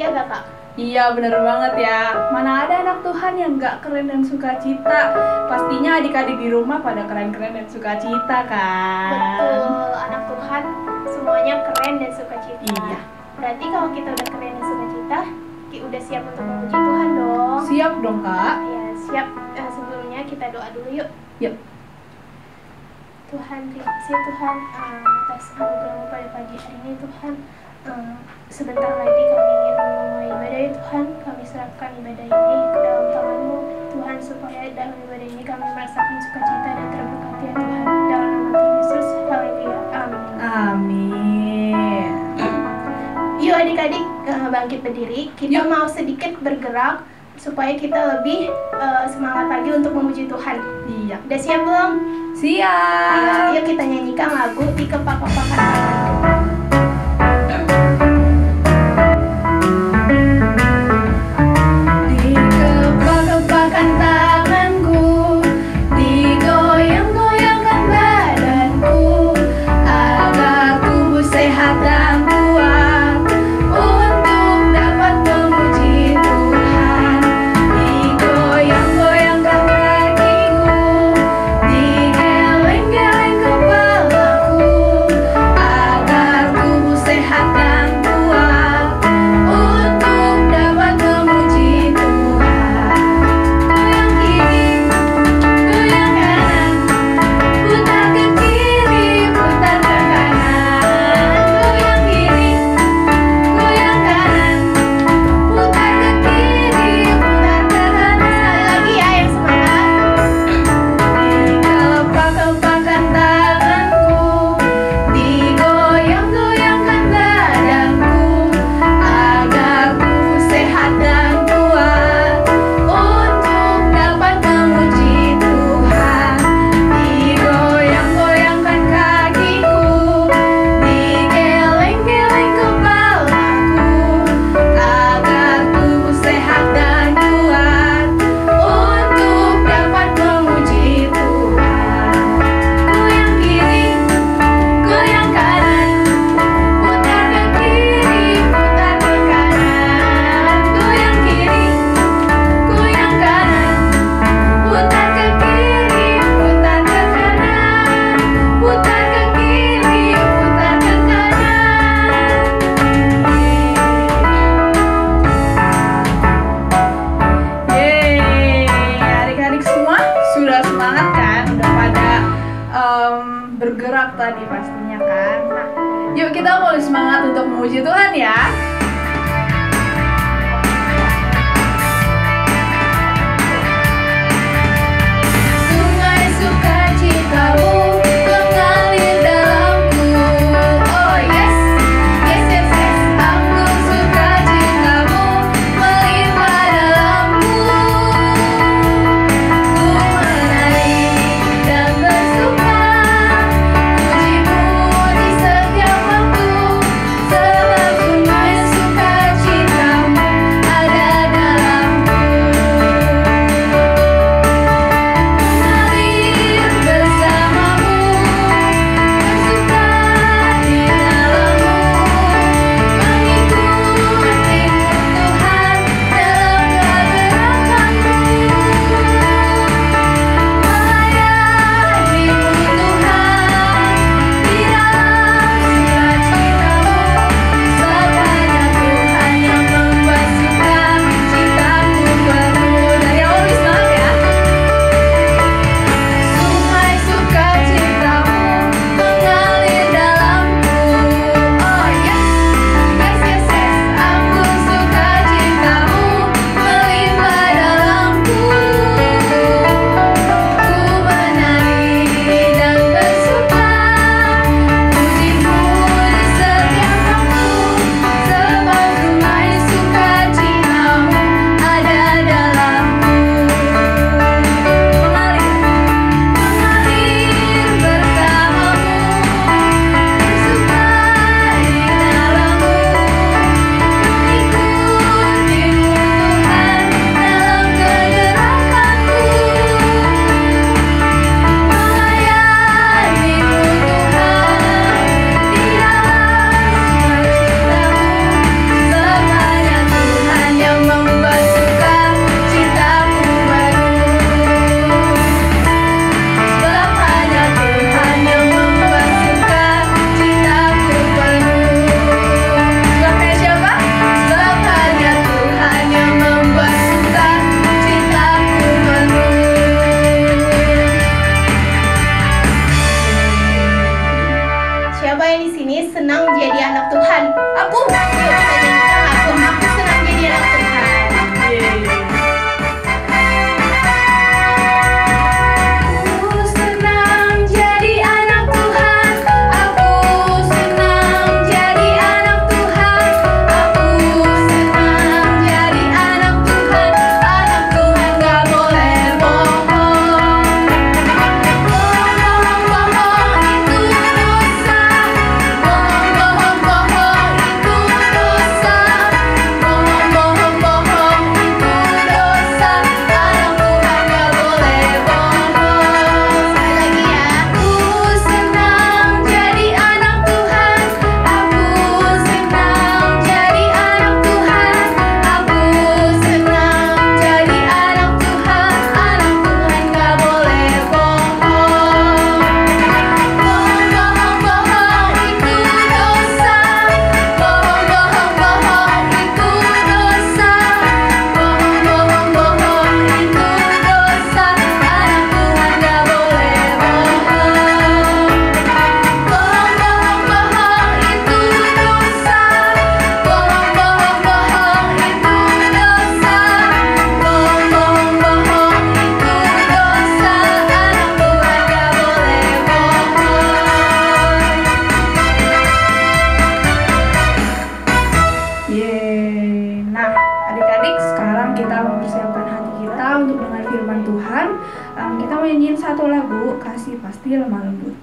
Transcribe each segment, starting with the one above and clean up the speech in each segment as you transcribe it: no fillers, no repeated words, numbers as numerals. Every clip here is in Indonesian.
Iya gak Kak? Iya bener banget ya. Mana ada anak Tuhan yang gak keren dan sukacita. Pastinya adik-adik di rumah pada keren-keren dan sukacita kan. Betul, anak Tuhan semuanya keren dan sukacita. Iya. Berarti kalau kita udah keren dan sukacita, udah siap untuk memuji Tuhan dong. Siap dong Kak. Ya siap. Sebelumnya kita doa dulu yuk. Yuk. Tuhan, terima kasih Tuhan atas anugerah-Mu pada pagi hari ini Tuhan. Sebentar lagi kami ingin memulai ibadah ya Tuhan. Kami serahkan ibadah ini ke dalam tangan-Mu Tuhan, supaya dalam ibadah ini kami merasakan sukacita dan terberkati ya Tuhan. Dalam nama Tuhan Yesus, haleluya, amin. Amin. Yuk adik-adik bangkit berdiri. Kita mau sedikit bergerak supaya kita lebih semangat lagi untuk memuji Tuhan. Iya. Udah siap belum? Siap. Yuk kita nyanyikan lagu Di Kepak-kepakan Tanganku. Di kepak-kepakan tanganku, digoyang-goyangkan badanku, agar tubuh sehat dan kuat untuk dapat memuji Tuhan. Digoyang-goyangkan kakiku, digeleng-geleng kepalaku, agar tubuh sehat dan kuat untuk dapat memuji Tuhan. Goyang kiri, goyang kanan, putar ke kiri, putar ke kanan. Goyang kiri, goyang kanan, putar ke kiri, putar ke kanan. Sekali lagi ya yang semangat. Di kepak-kepakan tanganku, digoyang-goyangkan badanku, agar tubuh sehat dan kuat untuk dapat memuji Tuhan. Digoyang-goyangkan kakiku, digeleng-geleng kepalaku, agar tubuh sehat dan kuat untuk dapat memuji Tuhan. Goyang kiri, goyang kanan, putar ke kiri, putar ke kanan. Goyang kiri, goyang kanan, putar ke kiri, putar ke kanan. Putar ke kiri, putar ke kanan. Yeay, adik-adik semua sudah semangat kan? Udah pada bergerak tadi pastinya kan? Nah, yuk kita mulai semangat untuk memuji Tuhan ya. Sungai sukacitamu mengalir dalamku. Oh yes, yes yes yes. Anggur sukacitamu melimpah dalamku. Ku menari dan bersuka, pujimu di setiap waktu, sebab sungai mau nyanyiin satu lagu, Kasih Pasti Lemah Lembut.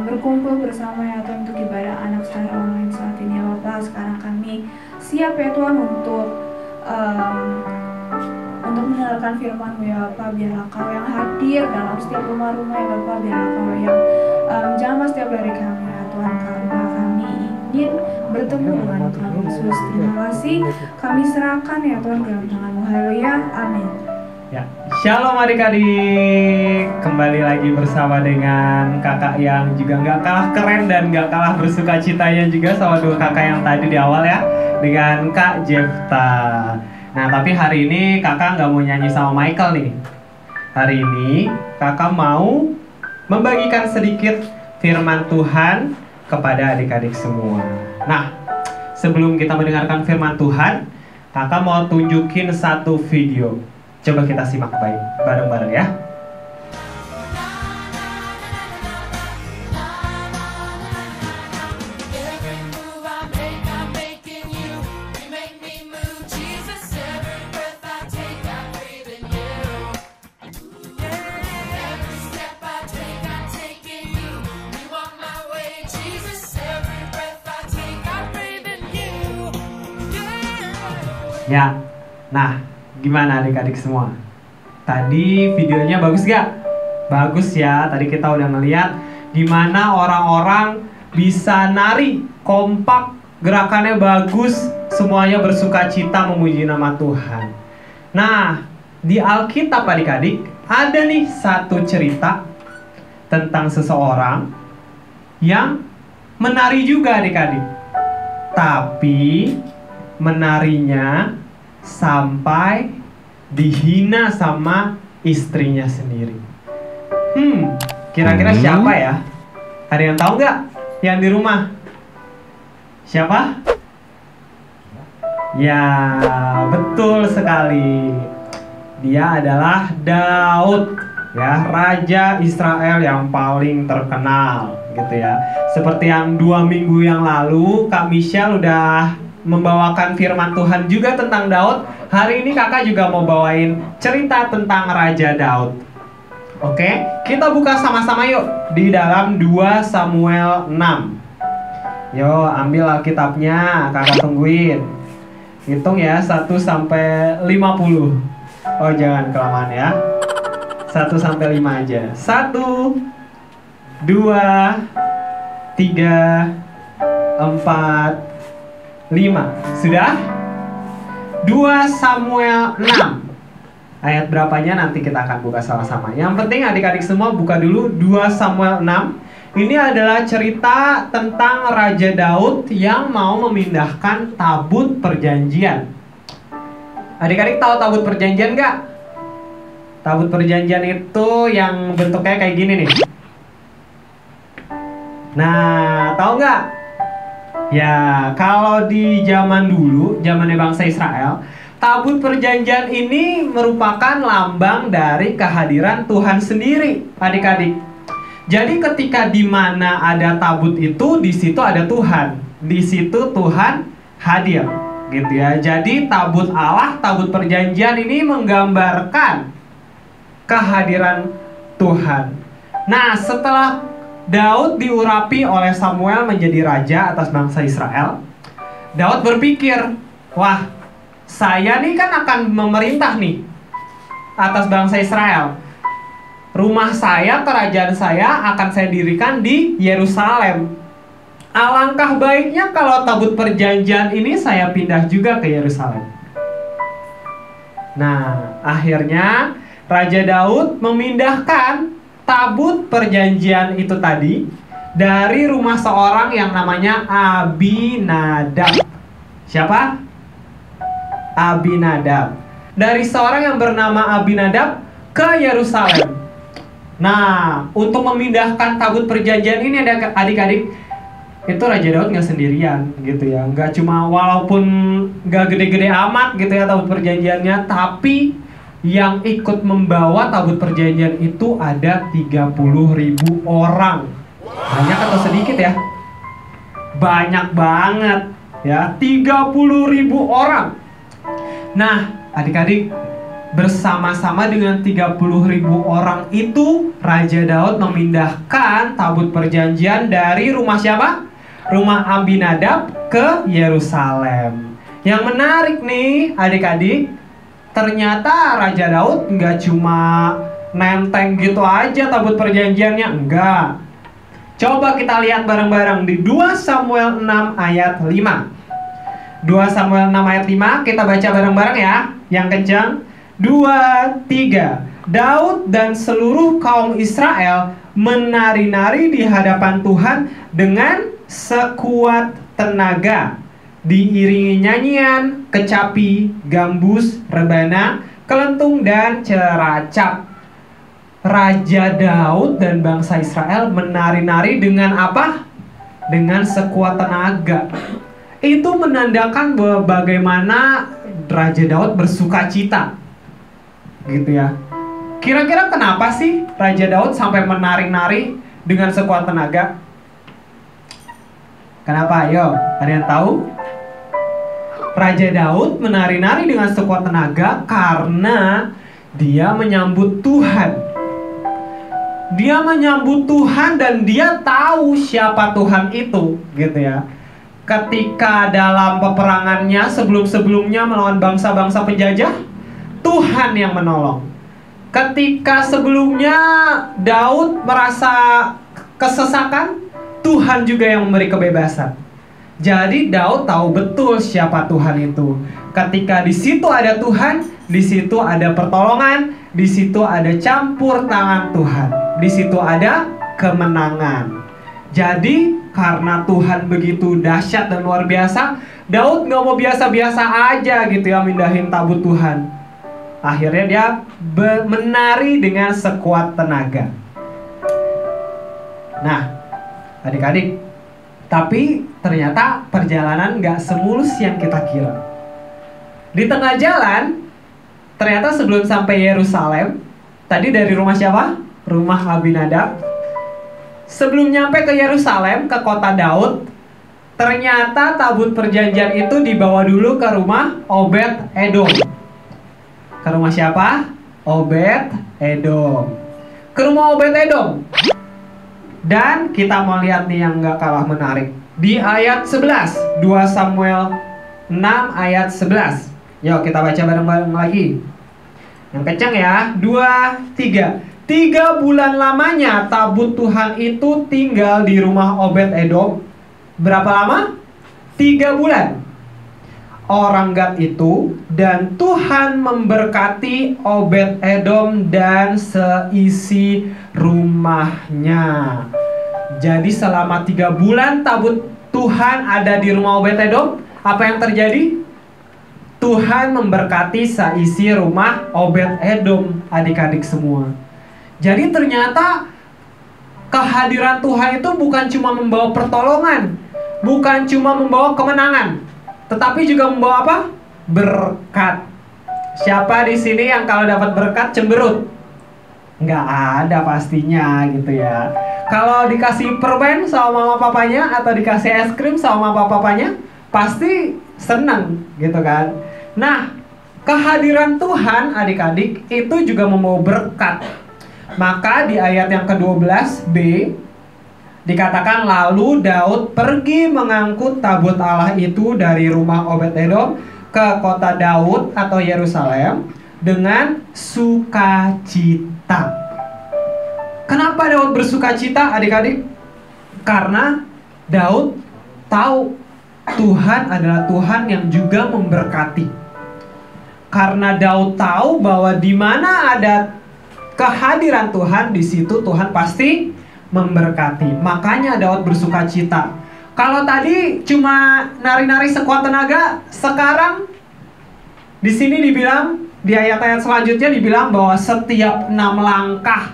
Berkumpul bersama ya Tuhan untuk ibadah anak secara online saat ini ya Bapak. Sekarang kami siap ya Tuhan untuk mendengarkan firman-Mu ya Bapak. Biarlah Kau yang hadir dalam setiap rumah-rumah ya Bapak. Biarlah Kau yang jamah setiap dari kami ya Tuhan, karena kami ingin bertemu dengan Tuhan Yesus. Terima kasih, kami serahkan ya Tuhan dalam tangan-Mu. Haleluya, amin. Ya, shalom adik-adik. Kembali lagi bersama dengan kakak yang juga nggak kalah keren dan nggak kalah bersuka citanya juga sama dua kakak yang tadi di awal ya, dengan Kak Jefta. Nah, tapi hari ini kakak nggak mau nyanyi sama Michael nih. Hari ini kakak mau membagikan sedikit firman Tuhan kepada adik-adik semua. Nah, sebelum kita mendengarkan firman Tuhan, kakak mau tunjukin satu video. Coba kita simak baik bareng-bareng ya. Ya, nah gimana adik-adik semua? Tadi videonya bagus gak? Bagus ya, tadi kita udah ngeliat gimana orang-orang bisa nari kompak, gerakannya bagus, semuanya bersuka cita memuji nama Tuhan. Nah, di Alkitab adik-adik ada nih satu cerita tentang seseorang yang menari juga adik-adik. Tapi menarinya sampai dihina sama istrinya sendiri. Kira-kira siapa ya? Ada yang tahu nggak? Yang di rumah? Siapa? Ya, betul sekali. Dia adalah Daud, ya, raja Israel yang paling terkenal, gitu ya. Seperti yang 2 minggu yang lalu Kak Michelle udah membawakan firman Tuhan juga tentang Daud. Hari ini kakak juga mau bawain cerita tentang Raja Daud. Oke, kita buka sama-sama yuk di dalam 2 Samuel 6. Yo, ambil Alkitabnya, kakak tungguin. Hitung ya, 1 sampai 50. Oh, jangan kelamaan ya. 1 sampai 5 aja. 1, 2, 3, 4, 5. Sudah? 2 Samuel 6. Ayat berapanya nanti kita akan buka sama-sama. Yang penting adik-adik semua buka dulu 2 Samuel 6. Ini adalah cerita tentang Raja Daud yang mau memindahkan tabut perjanjian. Adik-adik tahu tabut perjanjian nggak? Tabut perjanjian itu yang bentuknya kayak gini nih. Nah, tahu nggak? Ya, kalau di zaman dulu, zamannya bangsa Israel, tabut perjanjian ini merupakan lambang dari kehadiran Tuhan sendiri, adik-adik. Jadi ketika di mana ada tabut itu, di situ ada Tuhan. Di situ Tuhan hadir, gitu ya. Jadi tabut Allah, tabut perjanjian ini menggambarkan kehadiran Tuhan. Nah, setelah Daud diurapi oleh Samuel menjadi raja atas bangsa Israel, Daud berpikir, wah, saya nih kan akan memerintah nih atas bangsa Israel. Rumah saya, kerajaan saya akan saya dirikan di Yerusalem. Alangkah baiknya kalau tabut perjanjian ini saya pindah juga ke Yerusalem. Nah, akhirnya Raja Daud memindahkan tabut perjanjian itu tadi dari rumah seorang yang namanya Abinadab. Siapa? Abinadab. Dari seorang yang bernama Abinadab ke Yerusalem. Nah, untuk memindahkan tabut perjanjian ini adik-adik, itu Raja Daud nggak sendirian gitu ya. Nggak cuma, walaupun nggak gede-gede amat gitu ya tabut perjanjiannya, tapi yang ikut membawa tabut perjanjian itu ada 30.000 orang. Banyak atau sedikit ya? Banyak banget ya, 30.000 orang. Nah, adik-adik, bersama-sama dengan 30.000 orang itu, Raja Daud memindahkan tabut perjanjian dari rumah siapa? Rumah Abinadab ke Yerusalem. Yang menarik nih adik-adik, ternyata Raja Daud nggak cuma nenteng gitu aja tabut perjanjiannya, enggak. Coba kita lihat bareng-bareng di 2 Samuel 6 ayat 5. 2 Samuel 6 ayat 5, kita baca bareng-bareng ya, yang kencang. 2, 3. Daud dan seluruh kaum Israel menari-nari di hadapan Tuhan dengan sekuat tenaga, diiringi nyanyian, kecapi, gambus, rebana, kelentung, dan ceracap. Raja Daud dan bangsa Israel menari-nari dengan apa? Dengan sekuat tenaga. Itu menandakan bahwa bagaimana Raja Daud bersuka cita, gitu ya. Kira-kira kenapa sih Raja Daud sampai menari-nari dengan sekuat tenaga? Kenapa? Ayo, ada yang tahu? Raja Daud menari-nari dengan sekuat tenaga karena dia menyambut Tuhan. Dia menyambut Tuhan dan dia tahu siapa Tuhan itu, gitu ya. Ketika dalam peperangannya sebelum-sebelumnya melawan bangsa-bangsa penjajah, Tuhan yang menolong. Ketika sebelumnya Daud merasa kesesakan, Tuhan juga yang memberi kebebasan. Jadi Daud tahu betul siapa Tuhan itu. Ketika di situ ada Tuhan, di situ ada pertolongan, di situ ada campur tangan Tuhan, di situ ada kemenangan. Jadi karena Tuhan begitu dahsyat dan luar biasa, Daud nggak mau biasa-biasa aja gitu ya mindahin tabut Tuhan. Akhirnya dia menari dengan sekuat tenaga. Nah, adik-adik, tapi ternyata perjalanan nggak semulus yang kita kira. Di tengah jalan, ternyata sebelum sampai Yerusalem, tadi dari rumah siapa? Rumah Abinadab. Sebelum nyampe ke Yerusalem, ke kota Daud, ternyata tabut perjanjian itu dibawa dulu ke rumah Obed Edom. Ke rumah siapa? Obed Edom. Ke rumah Obed Edom. Dan kita mau lihat nih yang gak kalah menarik. Di ayat 11, 2 Samuel 6 ayat 11. Yuk kita baca bareng-bareng lagi. Yang kencang ya, 2, 3. 3 bulan lamanya tabut Tuhan itu tinggal di rumah Obed Edom. Berapa lama? 3 bulan. Orang Gad itu, dan Tuhan memberkati Obed Edom dan seisi rumahnya. Jadi selama 3 bulan tabut Tuhan ada di rumah Obed Edom, apa yang terjadi? Tuhan memberkati seisi rumah Obed Edom, adik-adik semua. Jadi ternyata kehadiran Tuhan itu bukan cuma membawa pertolongan, bukan cuma membawa kemenangan, tetapi juga membawa apa? Berkat. Siapa di sini yang kalau dapat berkat cemberut? Nggak ada pastinya gitu ya. Kalau dikasih permen sama mama papanya atau dikasih es krim sama mama papanya, pasti senang gitu kan. Nah, kehadiran Tuhan adik-adik itu juga membawa berkat. Maka di ayat yang ke-12b dikatakan, lalu Daud pergi mengangkut tabut Allah itu dari rumah Obed Edom ke kota Daud atau Yerusalem dengan sukacita. Kenapa Daud bersukacita adik-adik? Karena Daud tahu Tuhan adalah Tuhan yang juga memberkati. Karena Daud tahu bahwa di mana ada kehadiran Tuhan, di situ Tuhan pasti memberkati. Makanya Daud bersukacita. Kalau tadi cuma nari-nari sekuat tenaga, sekarang di sini dibilang, di ayat-ayat selanjutnya dibilang bahwa setiap 6 langkah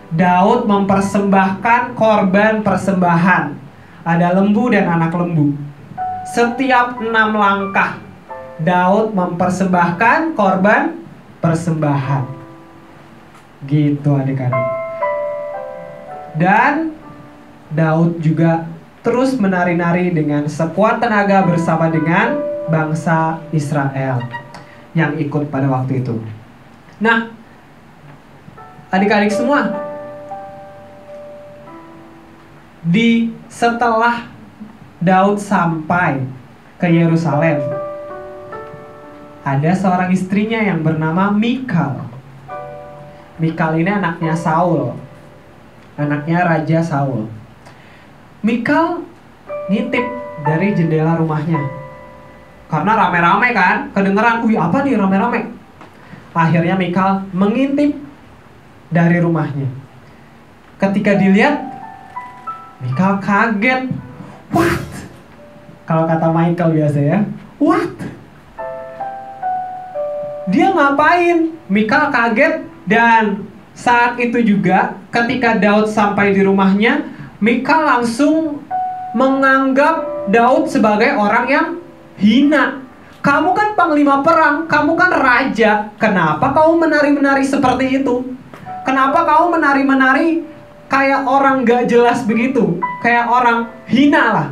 Daud mempersembahkan korban persembahan. Ada lembu dan anak lembu. Setiap 6 langkah Daud mempersembahkan korban persembahan. Gitu adik-adik. Dan Daud juga terus menari-nari dengan sekuat tenaga bersama dengan bangsa Israel yang ikut pada waktu itu. Nah, adik-adik semua, setelah Daud sampai ke Yerusalem, ada seorang istrinya yang bernama Mikal. Mikal ini anaknya Saul, anaknya Raja Saul. Mikal ngintip dari jendela rumahnya, karena rame-rame kan, kedengeran, wih apa nih rame-rame. Akhirnya Mikal mengintip dari rumahnya. Ketika dilihat, Mikal kaget. What? Kalau kata Michael biasa ya, what? Dia ngapain? Mikal kaget. Dan saat itu juga ketika Daud sampai di rumahnya, Mikal langsung menganggap Daud sebagai orang yang hina. Kamu kan panglima perang, kamu kan raja, kenapa kamu menari-menari seperti itu? Kenapa kamu menari-menari kayak orang gak jelas begitu? Kayak orang hina lah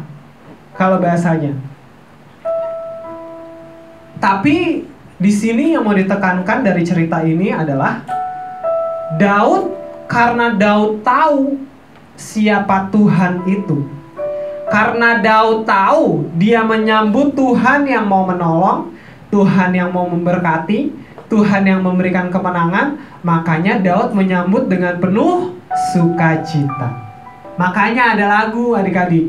kalau bahasanya. Tapi di sini yang mau ditekankan dari cerita ini adalah Daud, karena Daud tahu siapa Tuhan itu. Karena Daud tahu dia menyambut Tuhan yang mau menolong, Tuhan yang mau memberkati, Tuhan yang memberikan kemenangan, makanya Daud menyambut dengan penuh sukacita. Makanya ada lagu adik-adik.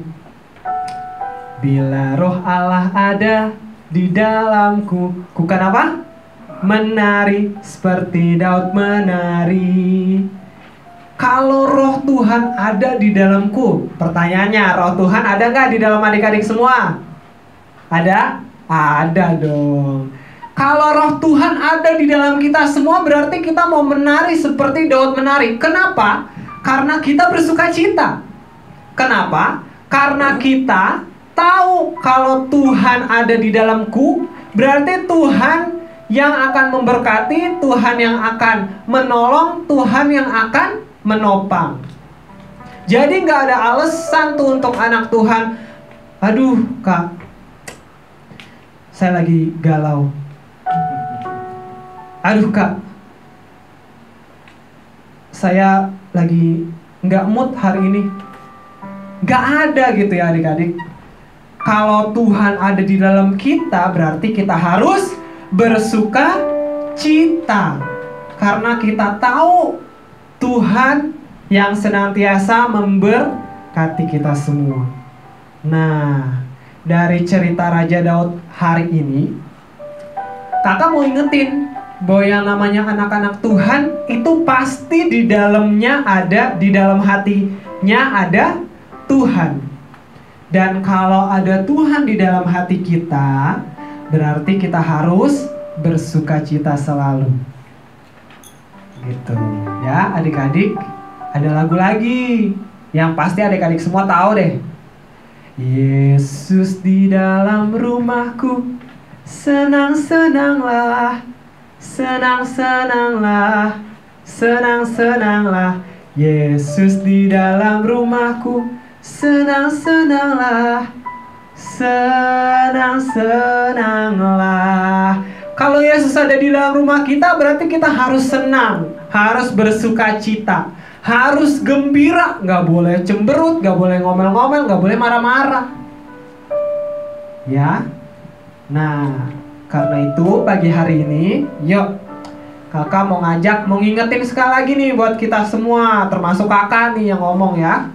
Bila roh Allah ada di dalamku, ku kan apa? Menari seperti Daud menari. Kalau roh Tuhan ada di dalamku, pertanyaannya, roh Tuhan ada nggak di dalam adik-adik semua? Ada? Ada dong. Kalau roh Tuhan ada di dalam kita semua, berarti kita mau menari seperti Daud menari. Kenapa? Karena kita bersukacita. Kenapa? Karena kita tahu kalau Tuhan ada di dalamku, berarti Tuhan yang akan memberkati, Tuhan yang akan menolong, Tuhan yang akan menopang. Jadi nggak ada alasan tuh untuk anak Tuhan Aduh kak, saya lagi galau. Aduh kak, saya lagi nggak mood hari ini. Nggak ada gitu ya adik-adik. Kalau Tuhan ada di dalam kita, berarti kita harus bersuka cita. Karena kita tahu Tuhan yang senantiasa memberkati kita semua. Nah, dari cerita Raja Daud hari ini, kakak mau ingetin bahwa yang namanya anak-anak Tuhan itu pasti di dalamnya ada, di dalam hatinya ada Tuhan. Dan kalau ada Tuhan di dalam hati kita, berarti kita harus bersukacita selalu. Gitu ya adik-adik. Ada lagu lagi yang pasti adik-adik semua tahu deh. Yesus di dalam rumahku, senang-senanglah, senang-senanglah, senang-senanglah. Yesus di dalam rumahku, senang-senanglah, senang-senanglah. Kalau Yesus ada di dalam rumah kita, berarti kita harus senang, harus bersuka cita, harus gembira. Gak boleh cemberut, gak boleh ngomel-ngomel, gak boleh marah-marah. Ya. Nah, karena itu pagi hari ini, yuk kakak mau ngajak, mau ngingetin sekali lagi nih buat kita semua, termasuk kakak nih yang ngomong ya,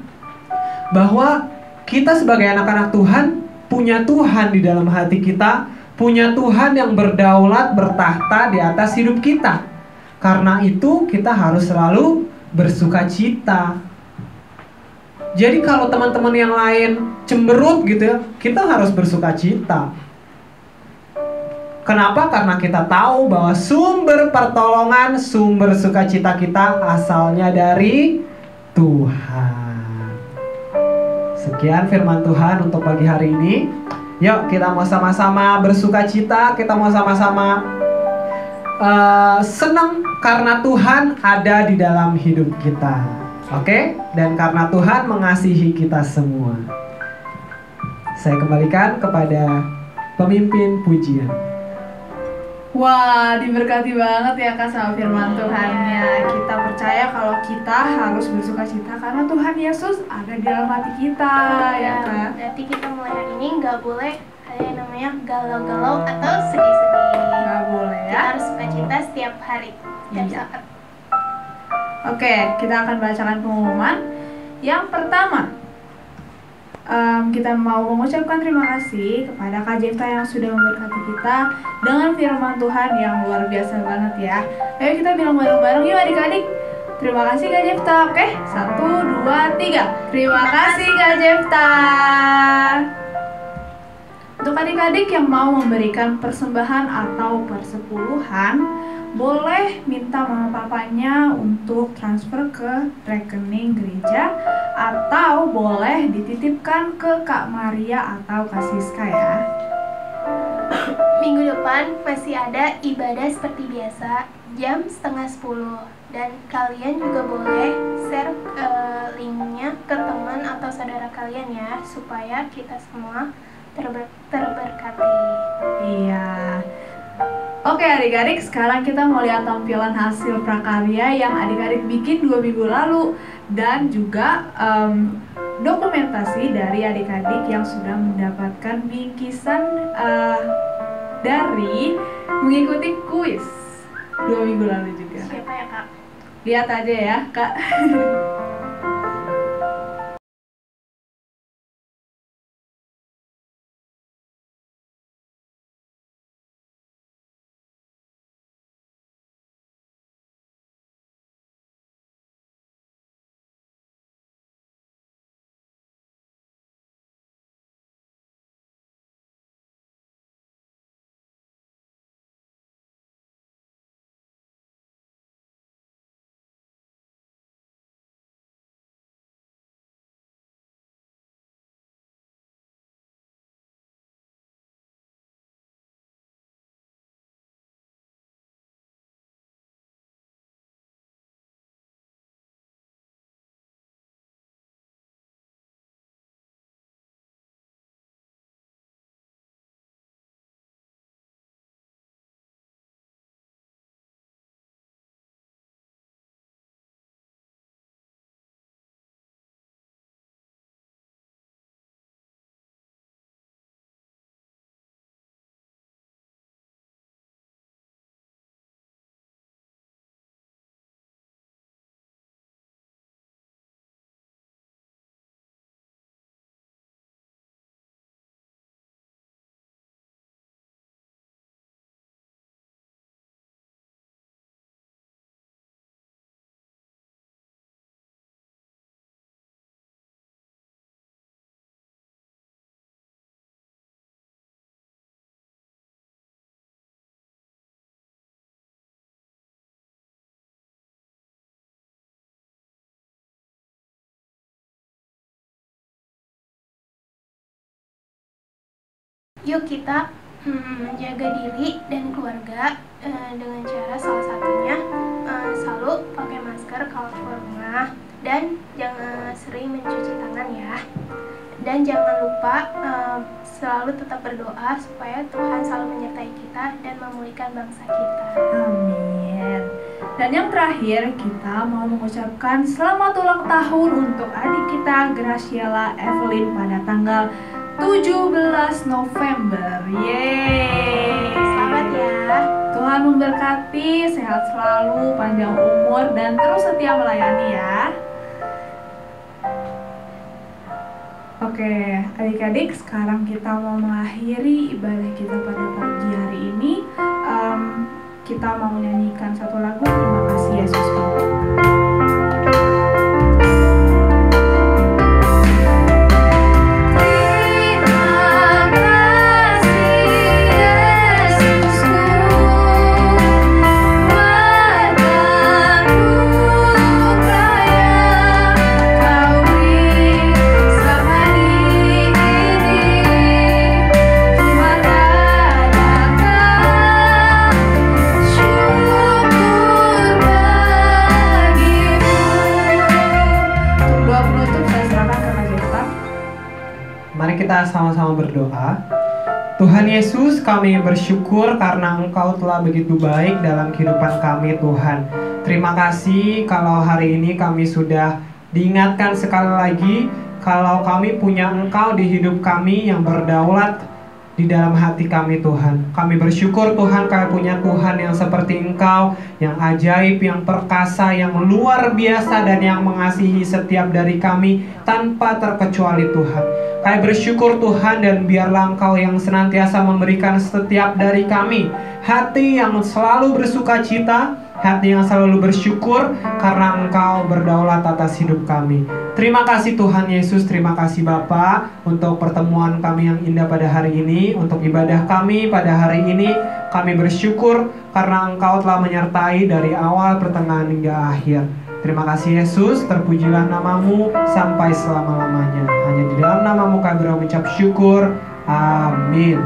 bahwa kita sebagai anak-anak Tuhan punya Tuhan di dalam hati kita, punya Tuhan yang berdaulat, bertahta di atas hidup kita. Karena itu kita harus selalu bersuka cita. Jadi kalau teman-teman yang lain cemberut gitu ya, kita harus bersuka cita. Kenapa? Karena kita tahu bahwa sumber pertolongan, sumber sukacita kita asalnya dari Tuhan. Sekian firman Tuhan untuk pagi hari ini. Yuk kita mau sama-sama bersuka cita, kita mau sama-sama senang karena Tuhan ada di dalam hidup kita. Oke? Dan karena Tuhan mengasihi kita semua. Saya kembalikan kepada pemimpin pujian. Wah, diberkati banget ya Kak sama firman Tuhannya. Kita percaya kalau kita harus bersuka cita karena Tuhan Yesus ada di dalam hati kita, ya Kak. Berarti kita mulai hari ini nggak boleh ada yang namanya galau-galau atau sedih-sedih. Nggak boleh Kita ya. harus sukacita setiap hari, setiap Iya. saat. Oke, kita akan bacakan pengumuman. Yang pertama, kita mau mengucapkan terima kasih kepada Kak Jefta yang sudah memberkati kita dengan firman Tuhan yang luar biasa banget ya. Ayo kita bilang bareng-bareng yuk adik-adik. Terima kasih Kak Jefta. Oke, 1, 2, 3. Terima kasih Kak Jefta. Untuk adik-adik yang mau memberikan persembahan atau persepuluhan, boleh minta mama papanya untuk transfer ke rekening gereja atau boleh dititipkan ke Kak Maria atau Kak Siska ya. Minggu depan masih ada ibadah seperti biasa jam 9:30 dan kalian juga boleh share linknya ke teman atau saudara kalian ya supaya kita semua terberkati. Iya. Oke adik-adik, sekarang kita mau lihat tampilan hasil prakarya yang adik-adik bikin 2 minggu lalu dan juga dokumentasi dari adik-adik yang sudah mendapatkan bingkisan dari mengikuti kuis 2 minggu lalu juga. Siapa ya Kak? Lihat aja ya Kak. Yuk kita menjaga diri dan keluarga dengan cara salah satunya selalu pakai masker kalau keluar rumah, dan jangan sering mencuci tangan ya. Dan jangan lupa selalu tetap berdoa supaya Tuhan selalu menyertai kita dan memulihkan bangsa kita. Amin. Dan yang terakhir, kita mau mengucapkan selamat ulang tahun untuk adik kita Graciela Evelyn pada tanggal 17 November. Yeay. Selamat ya. Tuhan memberkati, sehat selalu, panjang umur, dan terus setia melayani ya. Oke, adik-adik, sekarang kita mau mengakhiri ibadah kita pada pagi hari ini. Kita mau nyanyikan satu lagu, Terima Kasih Yesusku. Mari kita sama-sama berdoa. Tuhan Yesus, kami bersyukur karena Engkau telah begitu baik dalam kehidupan kami, Tuhan. Terima kasih kalau hari ini kami sudah diingatkan sekali lagi kalau kami punya Engkau di hidup kami yang berdaulat di dalam hati kami, Tuhan. Kami bersyukur Tuhan, kami punya Tuhan yang seperti Engkau, yang ajaib, yang perkasa, yang luar biasa, dan yang mengasihi setiap dari kami tanpa terkecuali, Tuhan. Kami bersyukur Tuhan, dan biarlah Engkau yang senantiasa memberikan setiap dari kami hati yang selalu bersuka cita, hati yang selalu bersyukur karena Engkau berdaulat atas hidup kami. Terima kasih Tuhan Yesus, terima kasih Bapa untuk pertemuan kami yang indah pada hari ini, untuk ibadah kami pada hari ini. Kami bersyukur karena Engkau telah menyertai dari awal, pertengahan hingga akhir. Terima kasih Yesus, terpujilah namamu sampai selama-lamanya. Hanya di dalam namamu kami mengucap syukur. Amin.